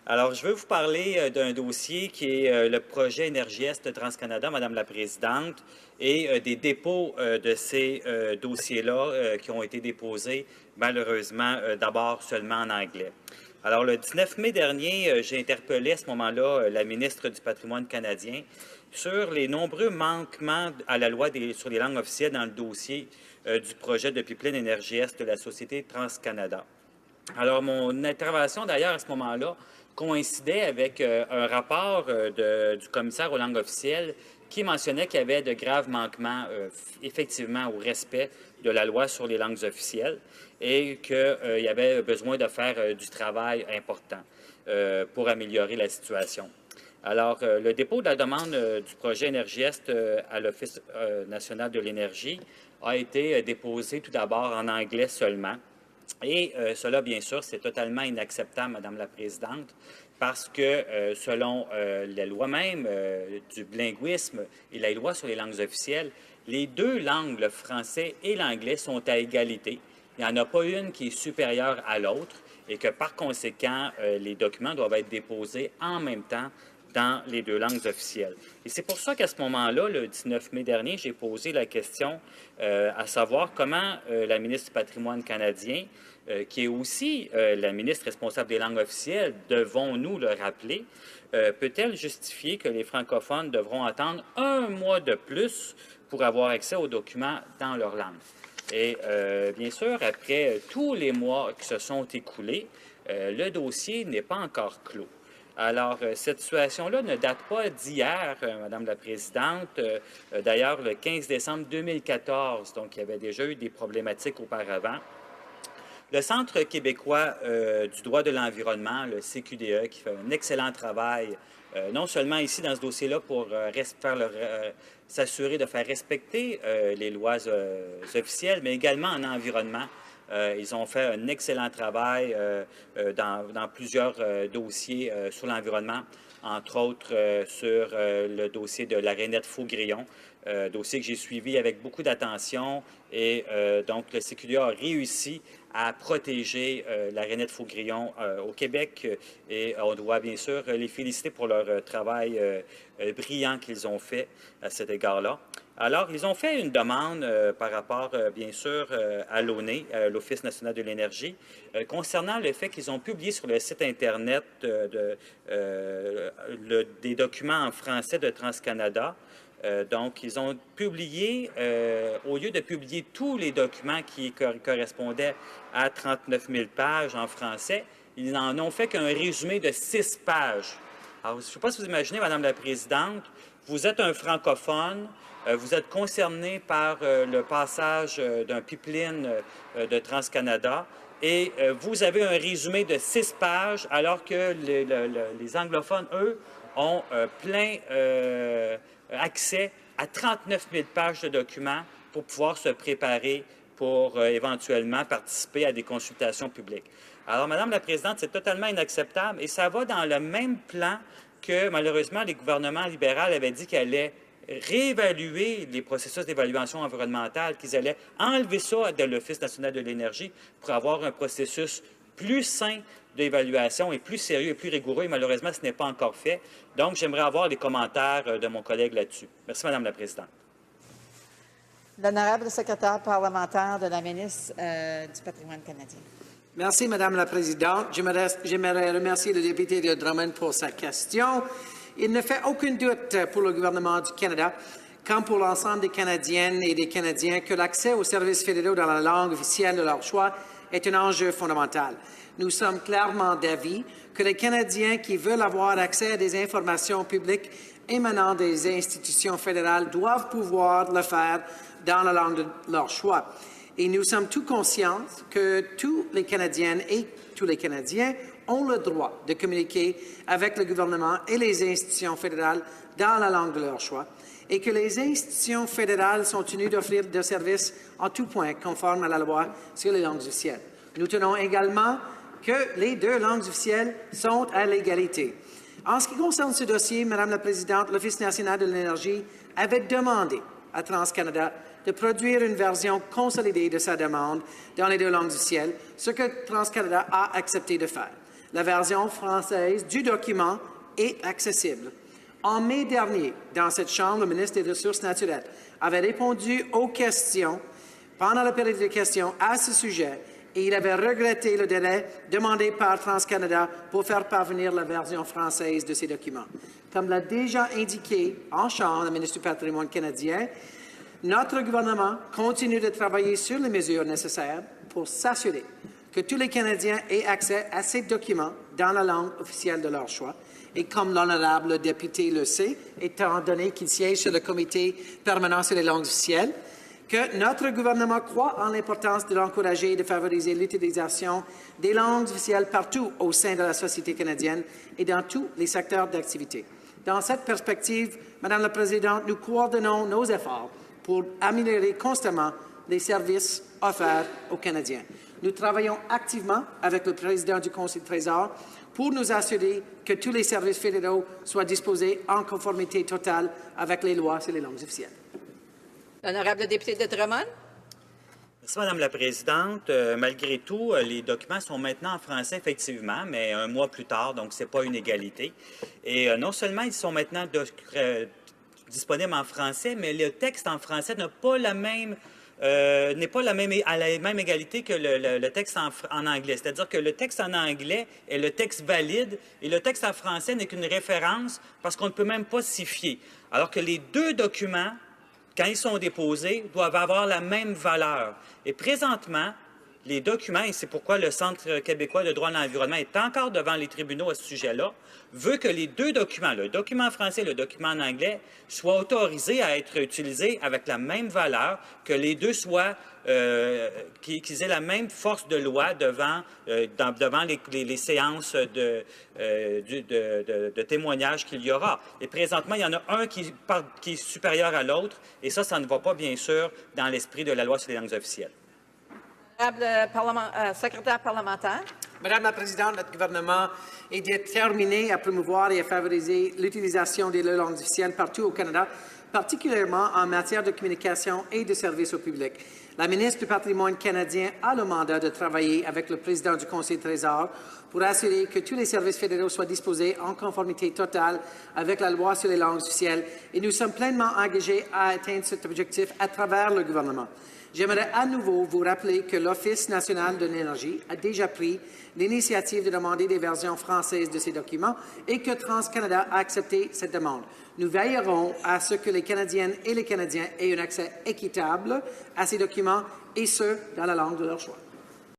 Alors, je veux vous parler d'un dossier qui est le projet Énergie-Est de TransCanada, Madame la Présidente, et des dépôts de ces dossiers-là qui ont été déposés, malheureusement, d'abord seulement en anglais. Alors, le 19 mai dernier, j'ai interpellé à ce moment-là la ministre du Patrimoine canadien sur les nombreux manquements à la loi sur les langues officielles dans le dossier du projet de pipeline Énergie-Est de la Société TransCanada. Alors, mon intervention, d'ailleurs, à ce moment-là, coïncidait avec un rapport du commissaire aux langues officielles qui mentionnait qu'il y avait de graves manquements, effectivement, au respect de la loi sur les langues officielles et qu'il y avait besoin de faire du travail important pour améliorer la situation. Alors, le dépôt de la demande du projet Énergie-Est à l'Office national de l'énergie a été déposé tout d'abord en anglais seulement. Et cela, bien sûr, c'est totalement inacceptable, Madame la Présidente, parce que selon la loi même du bilinguisme et la loi sur les langues officielles, les deux langues, le français et l'anglais, sont à égalité. Il n'y en a pas une qui est supérieure à l'autre et que par conséquent, les documents doivent être déposés en même temps dans les deux langues officielles. Et c'est pour ça qu'à ce moment-là, le 19 mai dernier, j'ai posé la question à savoir comment la ministre du Patrimoine canadien, qui est aussi la ministre responsable des langues officielles, devons-nous le rappeler, peut-elle justifier que les francophones devront attendre un mois de plus pour avoir accès aux documents dans leur langue? Et bien sûr, après tous les mois qui se sont écoulés, le dossier n'est pas encore clos. Alors, cette situation-là ne date pas d'hier, Madame la Présidente. D'ailleurs, le 15 décembre 2014, donc il y avait déjà eu des problématiques auparavant. Le Centre québécois du droit de l'environnement, le CQDE, qui fait un excellent travail, non seulement ici dans ce dossier-là pour s'assurer de faire respecter les lois officielles, mais également en environnement. Ils ont fait un excellent travail dans plusieurs dossiers sur l'environnement, entre autres sur le dossier de la rainette Faugrillon, dossier que j'ai suivi avec beaucoup d'attention. Et donc, le CQDA a réussi à protéger la rainette Faugrillon au Québec. Et on doit bien sûr les féliciter pour leur travail brillant qu'ils ont fait à cet égard-là. Alors, ils ont fait une demande par rapport, bien sûr, à l'ONE, l'Office national de l'énergie, concernant le fait qu'ils ont publié sur le site Internet des documents en français de TransCanada. Donc, ils ont publié, au lieu de publier tous les documents qui correspondaient à 39 000 pages en français, ils n'en ont fait qu'un résumé de 6 pages. Alors, je ne sais pas si vous imaginez, Madame la Présidente, vous êtes un francophone, vous êtes concerné par le passage d'un pipeline de TransCanada et vous avez un résumé de 6 pages alors que les anglophones, eux, ont plein accès à 39 000 pages de documents pour pouvoir se préparer pour éventuellement participer à des consultations publiques. Alors, Madame la Présidente, c'est totalement inacceptable et ça va dans le même plan que, malheureusement, les gouvernements libéraux avaient dit qu'ils allaient réévaluer les processus d'évaluation environnementale, qu'ils allaient enlever ça de l'Office national de l'énergie pour avoir un processus plus sain d'évaluation et plus sérieux et plus rigoureux. Et malheureusement, ce n'est pas encore fait. Donc, j'aimerais avoir les commentaires de mon collègue là-dessus. Merci, Madame la Présidente. L'honorable secrétaire parlementaire de la ministre du Patrimoine canadien. Merci, Madame la Présidente. J'aimerais remercier le député de Drummond pour sa question. Il ne fait aucun doute pour le gouvernement du Canada, comme pour l'ensemble des Canadiennes et des Canadiens, que l'accès aux services fédéraux dans la langue officielle de leur choix est un enjeu fondamental. Nous sommes clairement d'avis que les Canadiens qui veulent avoir accès à des informations publiques émanant des institutions fédérales doivent pouvoir le faire dans la langue de leur choix. Et nous sommes tous conscients que tous les Canadiennes et tous les Canadiens ont le droit de communiquer avec le gouvernement et les institutions fédérales dans la langue de leur choix et que les institutions fédérales sont tenues d'offrir des services en tout point conformes à la loi sur les langues officielles. Nous tenons également que les deux langues officielles sont à l'égalité. En ce qui concerne ce dossier, Madame la Présidente, l'Office national de l'énergie avait demandé à TransCanada de produire une version consolidée de sa demande dans les deux langues officielles, ce que TransCanada a accepté de faire. la version française du document est accessible. En mai dernier, dans cette Chambre, le ministre des Ressources naturelles avait répondu aux questions pendant la période de questions à ce sujet et il avait regretté le délai demandé par TransCanada pour faire parvenir la version française de ces documents. Comme l'a déjà indiqué en Chambre le ministre du Patrimoine canadien, notre gouvernement continue de travailler sur les mesures nécessaires pour s'assurer que tous les Canadiens aient accès à ces documents dans la langue officielle de leur choix. Et comme l'honorable député le sait, étant donné qu'il siège sur le comité permanent sur les langues officielles, que notre gouvernement croit en l'importance de l'encourager et de favoriser l'utilisation des langues officielles partout au sein de la société canadienne et dans tous les secteurs d'activité. Dans cette perspective, Madame la Présidente, nous coordonnons nos efforts pour améliorer constamment les services offerts aux Canadiens. Nous travaillons activement avec le président du Conseil du Trésor pour nous assurer que tous les services fédéraux soient disposés en conformité totale avec les lois sur les langues officielles. L'honorable député de Drummond. Merci, Madame la Présidente. Malgré tout, les documents sont maintenant en français, effectivement, mais un mois plus tard, donc ce n'est pas une égalité. Et non seulement ils sont maintenant disponibles en français, mais le texte en français n'a pas la même n'est pas à la même égalité que le texte en anglais. C'est-à-dire que le texte en anglais est le texte valide et le texte en français n'est qu'une référence parce qu'on ne peut même pas s'y fier. Alors que les deux documents, quand ils sont déposés, doivent avoir la même valeur. Et présentement, les documents, et c'est pourquoi le Centre québécois de droit de l'environnement est encore devant les tribunaux à ce sujet-là, veut que les deux documents, le document en français et le document en anglais, soient autorisés à être utilisés avec la même valeur, que les deux soient, qu'ils aient la même force de loi devant les séances de témoignages qu'il y aura. Et présentement, il y en a un qui est supérieur à l'autre, et ça ne va pas, bien sûr, dans l'esprit de la loi sur les langues officielles. Secrétaire parlementaire. Madame la Présidente, notre gouvernement est déterminé à promouvoir et à favoriser l'utilisation des langues officielles partout au Canada, particulièrement en matière de communication et de services au public. La ministre du Patrimoine canadien a le mandat de travailler avec le président du Conseil du Trésor pour assurer que tous les services fédéraux soient disposés en conformité totale avec la loi sur les langues officielles et nous sommes pleinement engagés à atteindre cet objectif à travers le gouvernement. J'aimerais à nouveau vous rappeler que l'Office national de l'énergie a déjà pris l'initiative de demander des versions françaises de ces documents et que TransCanada a accepté cette demande. Nous veillerons à ce que les Canadiennes et les Canadiens aient un accès équitable à ces documents et ce, dans la langue de leur choix.